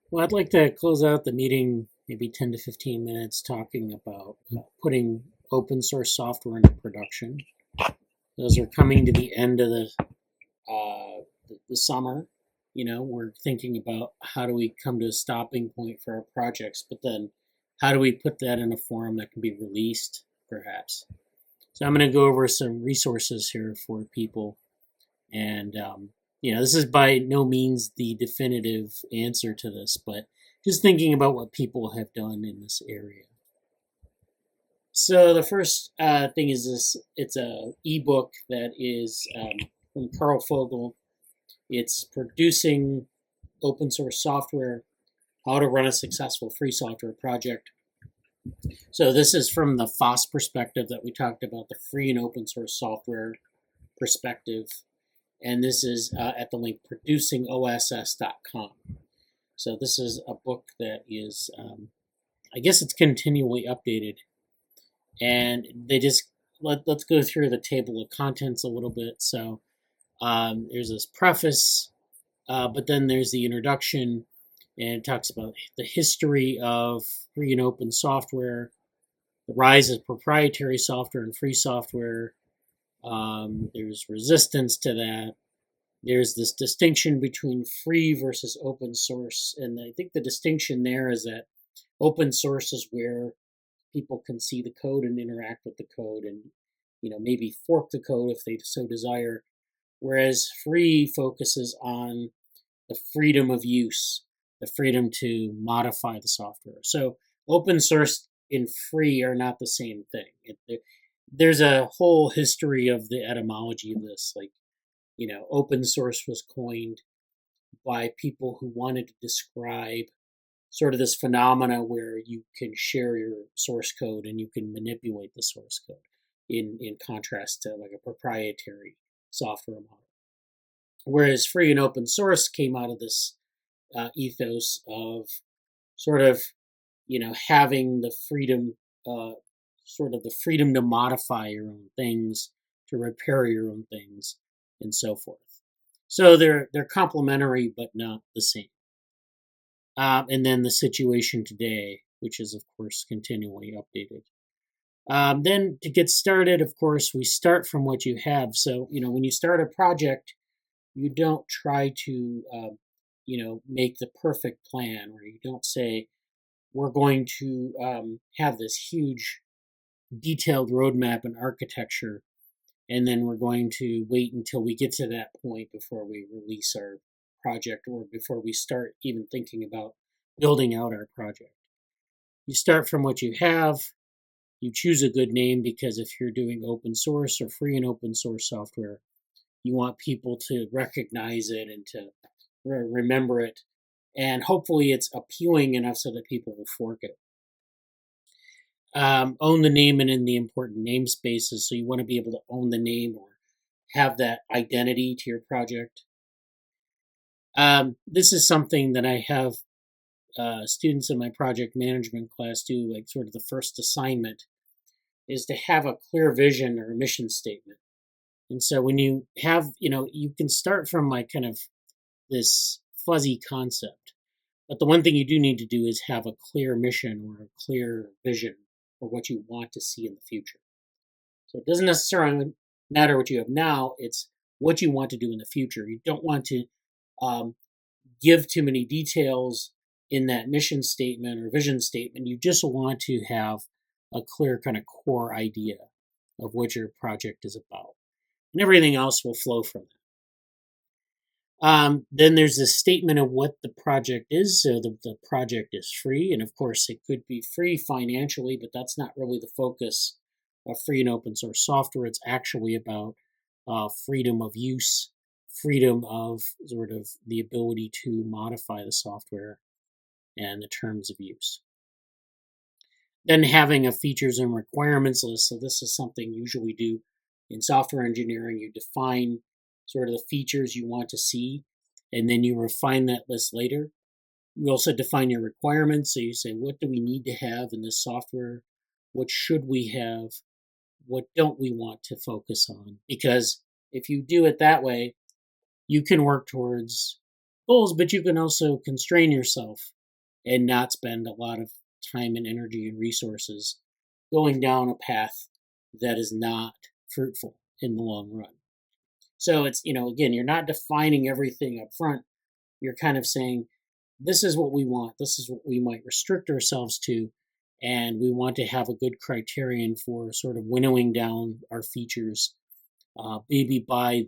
Well, I'd like to close out the meeting maybe 10 to 15 minutes talking about putting open source software into production. Those are coming to the end of the summer. We're thinking about how do we come to a stopping point for our projects, but then how do we put that in a form that can be released, perhaps? So I'm going to go over some resources here for people. And, this is by no means the definitive answer to this, but just thinking about what people have done in this area. So the first thing is this: it's a ebook that is from Carl Fogel. It's producing open source software, how to run a successful free software project. So this is from the FOSS perspective that we talked about, the free and open source software perspective. And this is at the link producingoss.com. So this is a book that is, I guess it's continually updated. And they just, let's go through the table of contents a little bit. So there's this preface, but then there's the introduction, and it talks about the history of free and open software, the rise of proprietary software and free software. There's resistance to that. There's this distinction between free versus open source. And I think the distinction there is that open source is where people can see the code and interact with the code and, maybe fork the code if they so desire. Whereas free focuses on the freedom of use, the freedom to modify the software. So open source and free are not the same thing. There's a whole history of the etymology of this. Open source was coined by people who wanted to describe sort of this phenomena where you can share your source code and you can manipulate the source code in contrast to like a proprietary software model. Whereas free and open source came out of this ethos of sort of, having the freedom, sort of the freedom to modify your own things, to repair your own things, and so forth. So they're complementary, but not the same. And then the situation today, which is, of course, continually updated. Then to get started, of course, we start from what you have. So, when you start a project, you don't try to, make the perfect plan, or you don't say, we're going to have this huge detailed roadmap and architecture, and then we're going to wait until we get to that point before we release our project or before we start even thinking about building out our project. You start from what you have. You choose a good name because if you're doing open source or free and open source software, you want people to recognize it and to remember it. And hopefully it's appealing enough so that people will fork it. Own the name and in the important namespaces. So you want to be able to own the name or have that identity to your project. This is something that I have students in my project management class do, like sort of the first assignment, is to have a clear vision or a mission statement. And so when you have, you can start from like kind of this fuzzy concept. But the one thing you do need to do is have a clear mission or a clear vision for what you want to see in the future. So it doesn't necessarily matter what you have now, it's what you want to do in the future. You don't want to give too many details in that mission statement or vision statement. You just want to have a clear kind of core idea of what your project is about. And everything else will flow from that. Then there's this statement of what the project is. So the project is free. And of course, it could be free financially, but that's not really the focus of free and open source software. It's actually about freedom of use, freedom of sort of the ability to modify the software and the terms of use. Then having a features and requirements list. So this is something you usually do in software engineering. You define sort of the features you want to see, and then you refine that list later. You also define your requirements. So you say, what do we need to have in this software? What should we have? What don't we want to focus on? Because if you do it that way, you can work towards goals, but you can also constrain yourself and not spend a lot of time and energy and resources going down a path that is not fruitful in the long run. So it's, again, you're not defining everything up front. You're kind of saying, this is what we want. This is what we might restrict ourselves to. And we want to have a good criterion for sort of winnowing down our features, maybe by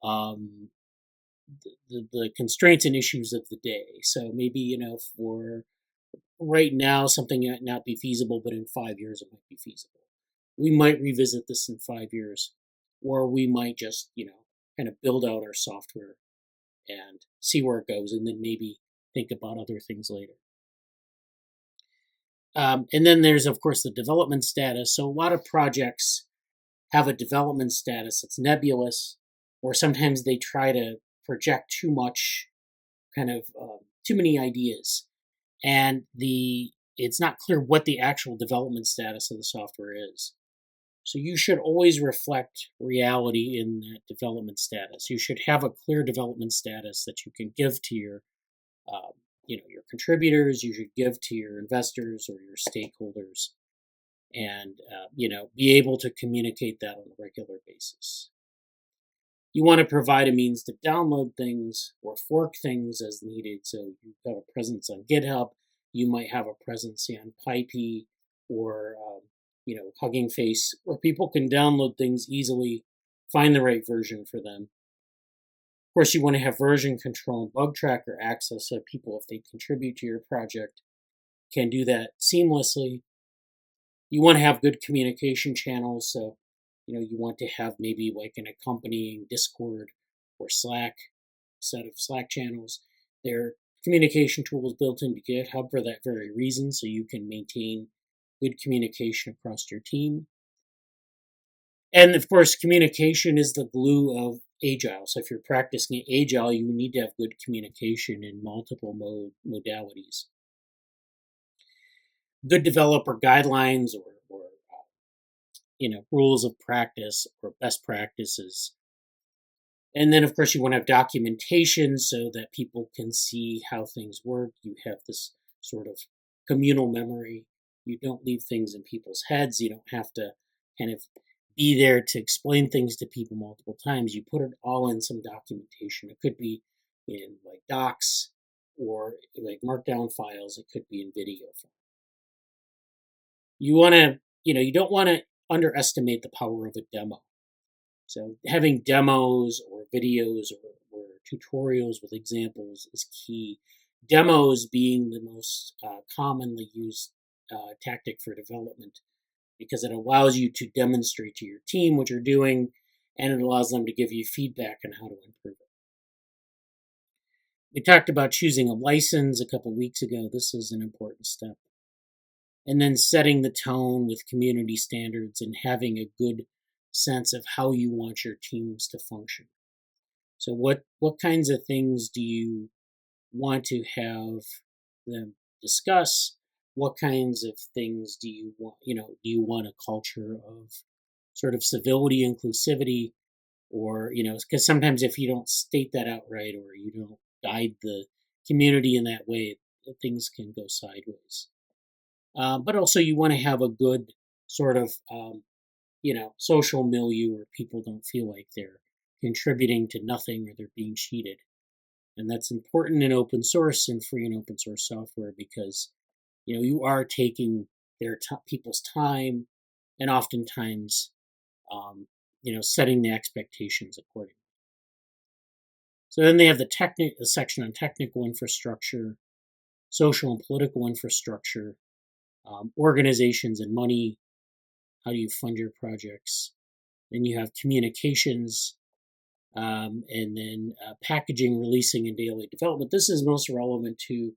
um, the constraints and issues of the day. So maybe, for right now, something might not be feasible, but in 5 years, it might be feasible. We might revisit this in 5 years, or we might just, kind of build out our software and see where it goes, and then maybe think about other things later. And then there's, of course, the development status. So a lot of projects have a development status that's nebulous, or sometimes they try to project too much, kind of too many ideas, and it's not clear what the actual development status of the software is. So you should always reflect reality in that development status. You should have a clear development status that you can give to your your contributors. You should give to your investors or your stakeholders, and be able to communicate that on a regular basis. You want to provide a means to download things or fork things as needed. So you have a presence on GitHub. You might have a presence on Pipey or Hugging Face, where people can download things easily, find the right version for them. Of course, you want to have version control and bug tracker access, so people, if they contribute to your project, can do that seamlessly. You want to have good communication channels, so you want to have maybe like an accompanying Discord or Slack set of Slack channels. There are communication tools built into GitHub for that very reason, so you can maintain good communication across your team. And of course, communication is the glue of Agile. So if you're practicing Agile, you need to have good communication in multiple modalities. Good developer guidelines or rules of practice or best practices. And then, of course, you want to have documentation so that people can see how things work. You have this sort of communal memory. You don't leave things in people's heads. You don't have to kind of be there to explain things to people multiple times. You put it all in some documentation. It could be in like docs or like markdown files. It could be in video form. You want to, you don't want to underestimate the power of a demo. So having demos or videos or tutorials with examples is key. Demos being the most commonly used tactic for development, because it allows you to demonstrate to your team what you're doing, and it allows them to give you feedback on how to improve it. We talked about choosing a license a couple weeks ago. This is an important step. And then setting the tone with community standards and having a good sense of how you want your teams to function. So what kinds of things do you want to have them discuss? What kinds of things do you want, do you want a culture of sort of civility, inclusivity, or, because sometimes if you don't state that outright or you don't guide the community in that way, things can go sideways. But also you want to have a good sort of, social milieu where people don't feel like they're contributing to nothing or they're being cheated. And that's important in open source and free and open source software, because, you are taking their people's time and oftentimes, setting the expectations accordingly. So then they have the section on technical infrastructure, social and political infrastructure, organizations and money. How do you fund your projects? Then you have communications, and then packaging, releasing, and daily development. This is most relevant to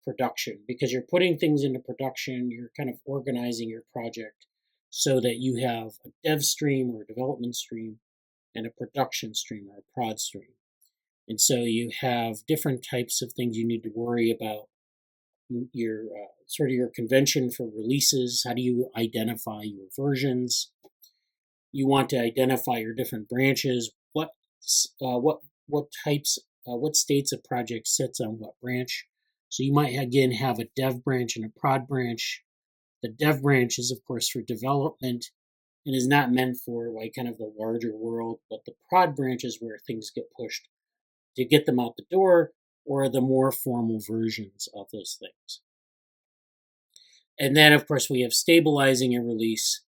production, because you're putting things into production. You're kind of organizing your project so that you have a dev stream or a development stream and a production stream or a prod stream. And so you have different types of things you need to worry about. Your sort of your convention for releases. How do you identify your versions? You want to identify your different branches. What types what states a project sits on what branch. So you might again have a dev branch and a prod branch. The dev branch is of course for development and is not meant for like kind of the larger world, but the prod branch is where things get pushed to get them out the door or the more formal versions of those things. And then of course we have stabilizing a release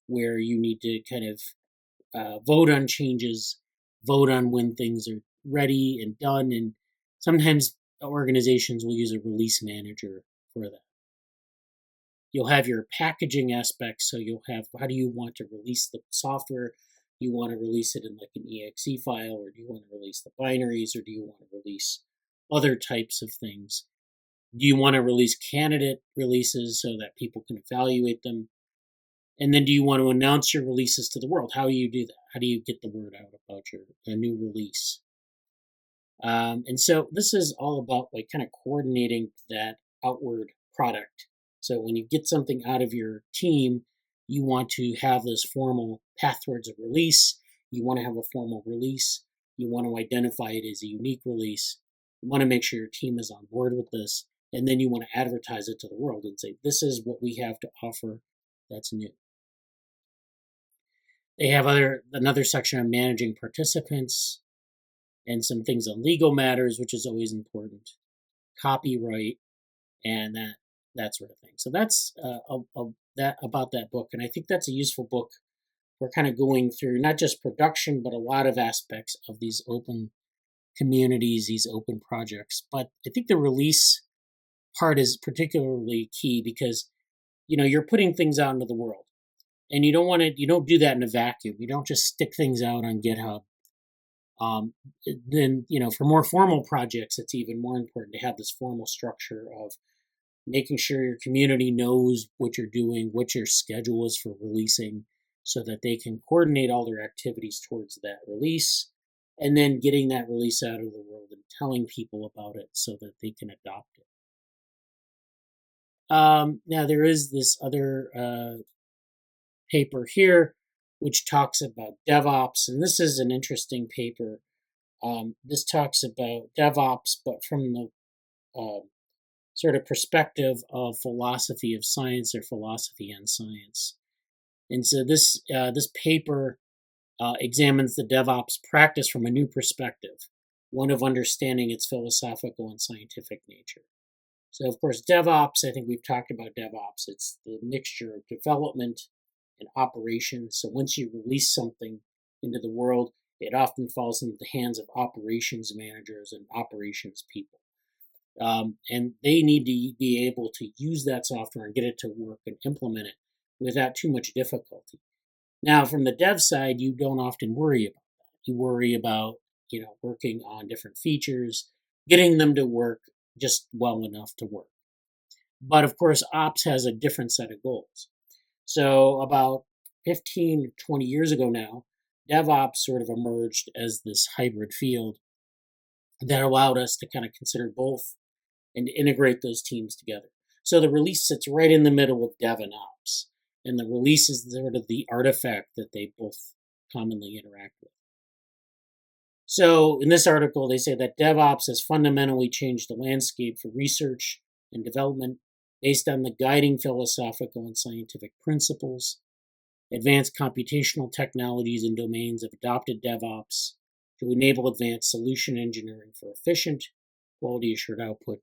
where you need to kind of vote on changes, vote on when things are ready and done. And sometimes organizations will use a release manager for that. You'll have your packaging aspects. So you'll have, how do you want to release the software? Do you want to release it in like an exe file, or do you want to release the binaries, or do you want to release other types of things? Do you want to release candidate releases so that people can evaluate them? And then do you want to announce your releases to the world? How do you do that? How do you get the word out about a new release? And so this is all about like kind of coordinating that outward product. So when you get something out of your team, you want to have this formal path towards a release. You want to have a formal release. You want to identify it as a unique release. You want to make sure your team is on board with this. And then you want to advertise it to the world and say, this is what we have to offer that's new. They have another section on managing participants and some things on legal matters, which is always important, copyright, and that sort of thing. So that's that about that book, and I think that's a useful book. We're kind of going through not just production, but a lot of aspects of these open communities, these open projects. But I think the release part is particularly key because you're putting things out into the world, and you don't do that in a vacuum. You don't just stick things out on GitHub. Then for more formal projects, it's even more important to have this formal structure of making sure your community knows what you're doing, what your schedule is for releasing, so that they can coordinate all their activities towards that release, and then getting that release out of the world and telling people about it so that they can adopt it. Now there is this other paper here which talks about DevOps, and this is an interesting paper. This talks about DevOps, but from the sort of perspective of philosophy of science, or philosophy and science. And so this paper examines the DevOps practice from a new perspective, one of understanding its philosophical and scientific nature. So of course, DevOps, I think we've talked about DevOps. It's the mixture of development and operation. So once you release something into the world, it often falls into the hands of operations managers and operations people. And they need to be able to use that software and get it to work and implement it without too much difficulty. Now, from the dev side, you don't often worry about that. You worry about, working on different features, getting them to work just well enough to work. But of course, ops has a different set of goals. So about 15, 20 years ago now, DevOps sort of emerged as this hybrid field that allowed us to kind of consider both and integrate those teams together. So the release sits right in the middle of dev and ops, and the release is sort of the artifact that they both commonly interact with. So in this article, they say that DevOps has fundamentally changed the landscape for research and development based on the guiding philosophical and scientific principles. Advanced computational technologies and domains have adopted DevOps to enable advanced solution engineering for efficient, quality-assured output.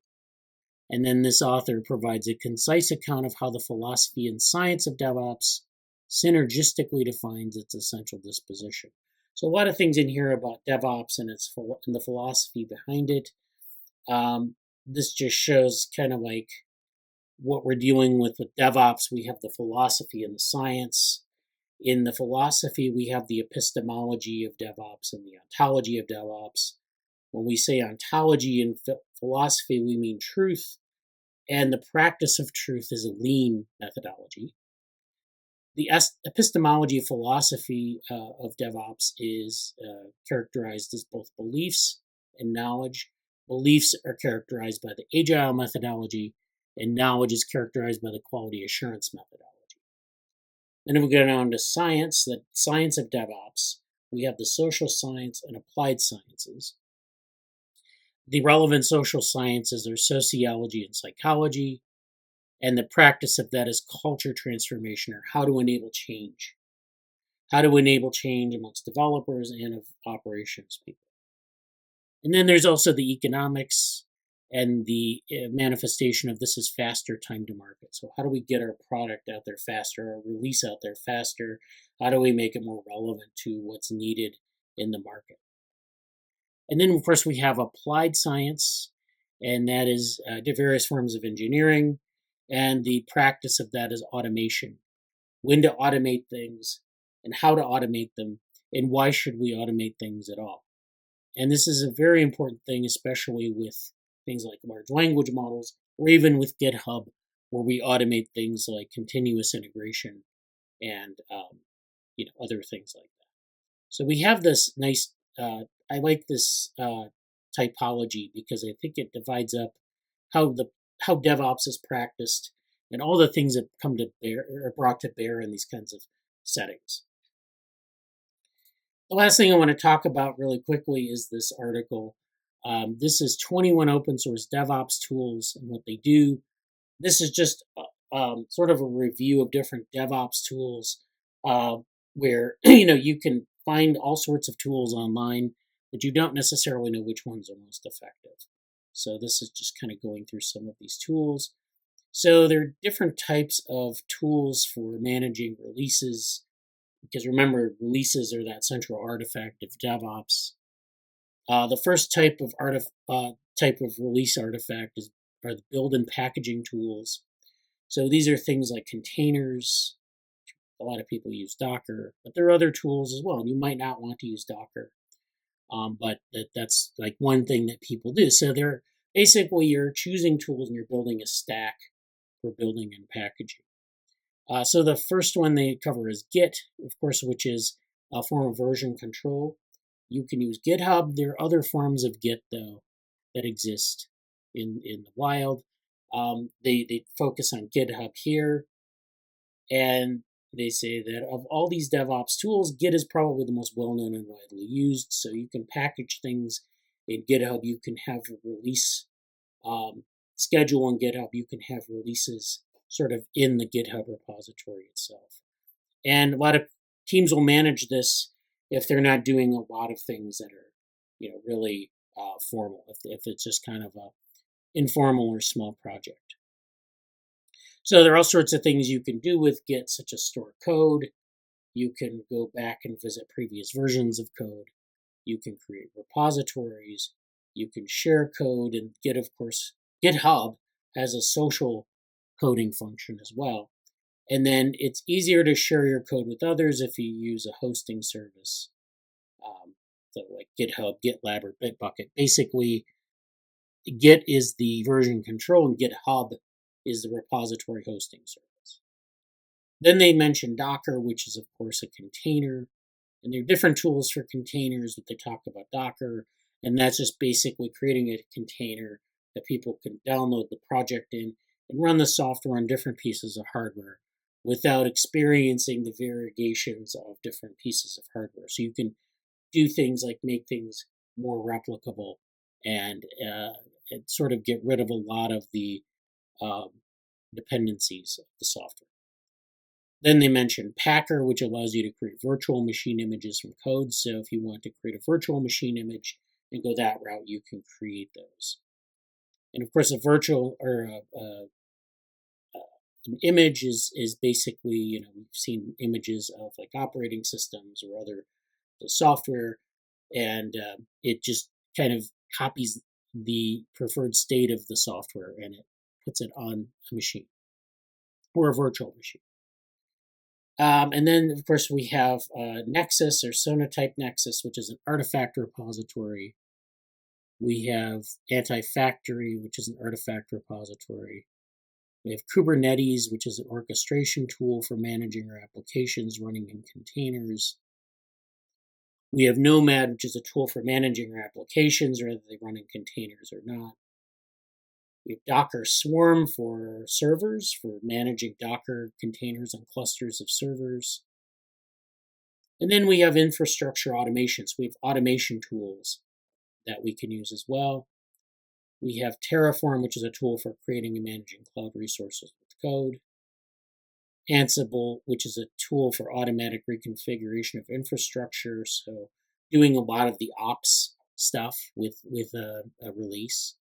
And then this author provides a concise account of how the philosophy and science of DevOps synergistically defines its essential disposition. So a lot of things in here about DevOps and the philosophy behind it. This just shows kind of like what we're dealing with DevOps. We have the philosophy and the science. In the philosophy, we have the epistemology of DevOps and the ontology of DevOps. When we say ontology in philosophy, we mean truth, and the practice of truth is a lean methodology. The epistemology of philosophy of DevOps is characterized as both beliefs and knowledge. Beliefs are characterized by the agile methodology, and knowledge is characterized by the quality assurance methodology. Then if we go down to science, the science of DevOps, we have the social science and applied sciences. The relevant social sciences are sociology and psychology, and the practice of that is culture transformation, or how to enable change. How to enable change amongst developers and of operations people. And then there's also the economics and the manifestation of this is faster time to market. So how do we get our product out there faster, our release out there faster? How do we make it more relevant to what's needed in the market? And then, of course, we have applied science, and that is the various forms of engineering, and the practice of that is automation. When to automate things, and how to automate them, and why should we automate things at all? And this is a very important thing, especially with things like large language models, or even with GitHub, where we automate things like continuous integration and other things like that. So we have this nice. I like this typology because I think it divides up how DevOps is practiced and all the things that come to bear or brought to bear in these kinds of settings. The last thing I want to talk about really quickly is this article. This is 21 open source DevOps tools and what they do. This is just sort of a review of different DevOps tools where you can find all sorts of tools online, but you don't necessarily know which ones are most effective. So this is just kind of going through some of these tools. So there are different types of tools for managing releases, because remember, releases are that central artifact of DevOps. The first type of release artifact are the build and packaging tools. So these are things like containers. A lot of people use Docker, but there are other tools as well. You might not want to use Docker, but that's like one thing that people do. So they're basically, you're choosing tools and you're building a stack for building and packaging. So the first one they cover is Git, of course, which is a form of version control. You can use GitHub. There are other forms of Git, though, that exist in the wild. They focus on GitHub here, and they say that of all these DevOps tools, Git is probably the most well-known and widely used. So you can package things in GitHub. You can have a release schedule on GitHub. You can have releases sort of in the GitHub repository itself. And a lot of teams will manage this if they're not doing a lot of things that are, really formal. If it's just kind of a informal or small project. So there are all sorts of things you can do with Git, such as store code. You can go back and visit previous versions of code. You can create repositories. You can share code, and Git, of course, GitHub has a social coding function as well. And then it's easier to share your code with others if you use a hosting service. So like GitHub, GitLab, or Bitbucket. Basically, Git is the version control and GitHub is the repository hosting service. Then they mention Docker, which is, of course, a container. And there are different tools for containers that they talk about Docker. And that's just basically creating a container that people can download the project in and run the software on different pieces of hardware without experiencing the variegations of different pieces of hardware. So you can do things like make things more replicable and sort of get rid of a lot of the dependencies of the software. Then they mention Packer, which allows you to create virtual machine images from code. So if you want to create a virtual machine image and go that route, you can create those. And of course, a virtual or an image is basically, we've seen images of like operating systems or other software, and it just kind of copies the preferred state of the software and it puts it on a machine or a virtual machine. And then, of course, we have Nexus or Sonatype Nexus, which is an artifact repository. We have Anti-Factory, which is an artifact repository. We have Kubernetes, which is an orchestration tool for managing your applications running in containers. We have Nomad, which is a tool for managing your applications, whether they run in containers or not. We have Docker Swarm for servers, for managing Docker containers on clusters of servers. And then we have infrastructure automation. So we have automation tools that we can use as well. We have Terraform, which is a tool for creating and managing cloud resources with code. Ansible, which is a tool for automatic reconfiguration of infrastructure, so doing a lot of the ops stuff with a release.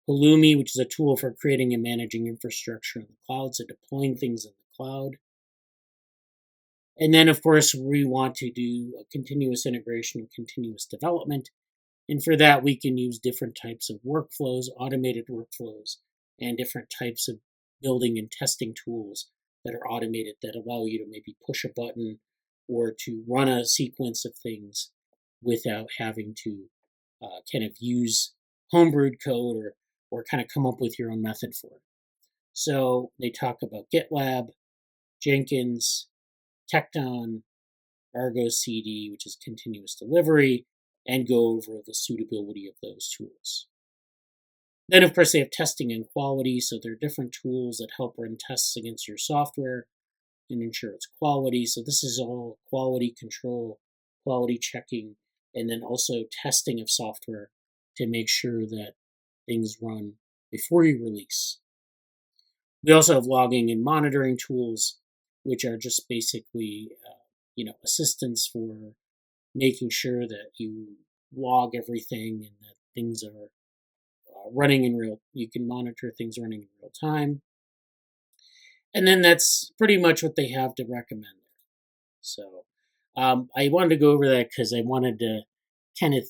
Halloumi, which is a tool for creating and managing infrastructure in the cloud, so deploying things in the cloud. And then, of course, we want to do a continuous integration and continuous development. And for that, we can use different types of workflows, automated workflows, and different types of building and testing tools that are automated that allow you to maybe push a button or to run a sequence of things without having to kind of use homebrewed code or kind of come up with your own method for it. So they talk about GitLab, Jenkins, Tecton, Argo CD, which is continuous delivery, and go over the suitability of those tools. Then, of course, they have testing and quality, so there are different tools that help run tests against your software and ensure its quality. So this is all quality control, quality checking, and then also testing of software to make sure that things run before you release. We also have logging and monitoring tools, which are just basically assistance for making sure that you log everything and that things are running in you can monitor things running in real time. And then that's pretty much what they have to recommend. So I wanted to go over that because I wanted to kind of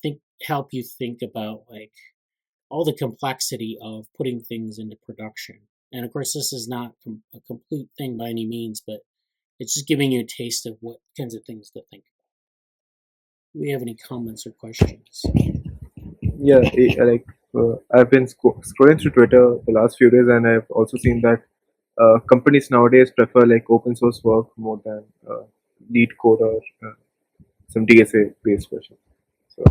help you think about like all the complexity of putting things into production. And of course, this is not a complete thing by any means, but it's just giving you a taste of what kinds of things to think about. Do we have any comments or questions? Yeah, I've been scrolling through Twitter the last few days, and I've also seen that companies nowadays prefer like open source work more than lead code or some DSA based version. So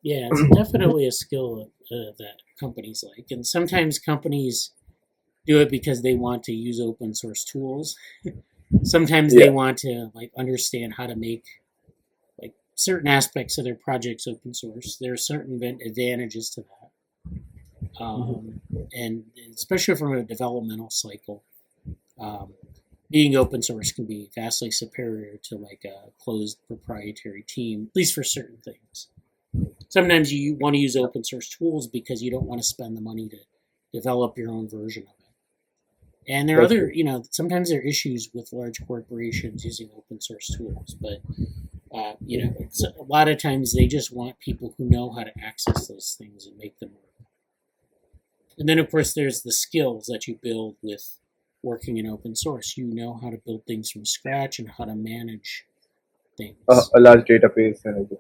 Yeah, it's definitely a skill that companies like. And sometimes companies do it because they want to use open source tools. Sometimes they yeah. want to like understand how to make like certain aspects of their projects open source. There are certain advantages to that, and especially from a developmental cycle, being open source can be vastly superior to like a closed proprietary team, at least for certain things. Sometimes you want to use open source tools because you don't want to spend the money to develop your own version of it. And there are That's other, true. sometimes there are issues with large corporations using open source tools, but it's a lot of times they just want people who know how to access those things and make them work. And then, of course, there's the skills that you build with working in open source. You know how to build things from scratch and how to manage things. A large database and everything.